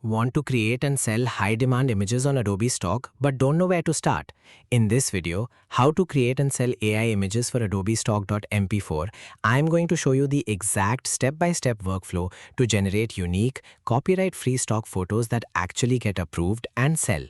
Want to create and sell high-demand images on Adobe Stock but don't know where to start? In this video, how to create and sell AI images for Adobe Stock.mp4, I'm going to show you the exact step-by-step workflow to generate unique, copyright-free stock photos that actually get approved and sell.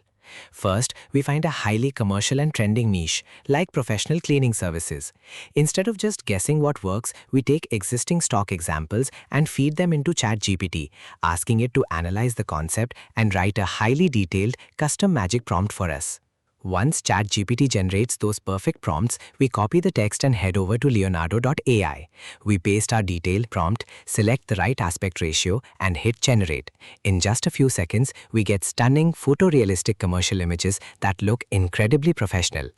First, we find a highly commercial and trending niche, like professional cleaning services. Instead of just guessing what works, we take existing stock examples and feed them into ChatGPT, asking it to analyze the concept and write a highly detailed, custom magic prompt for us. Once ChatGPT generates those perfect prompts, we copy the text and head over to Leonardo.ai. We paste our detailed prompt, select the right aspect ratio, and hit generate. In just a few seconds, we get stunning, photorealistic commercial images that look incredibly professional.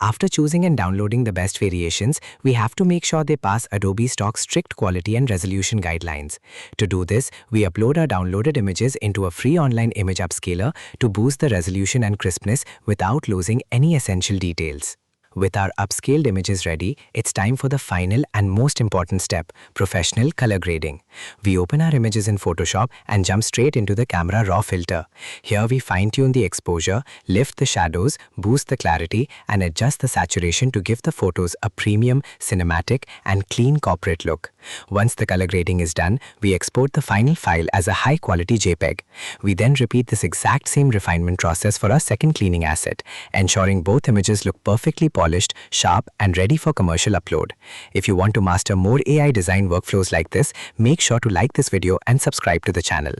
After choosing and downloading the best variations, we have to make sure they pass Adobe Stock's strict quality and resolution guidelines. To do this, we upload our downloaded images into a free online image upscaler to boost the resolution and crispness without losing any essential details. With our upscaled images ready, it's time for the final and most important step, professional color grading. We open our images in Photoshop and jump straight into the camera raw filter. Here we fine-tune the exposure, lift the shadows, boost the clarity, and adjust the saturation to give the photos a premium, cinematic, and clean corporate look. Once the color grading is done, we export the final file as a high-quality JPEG. We then repeat this exact same refinement process for our second cleaning asset, ensuring both images look perfectly polished, sharp, and ready for commercial upload. If you want to master more AI design workflows like this, make sure to like this video and subscribe to the channel.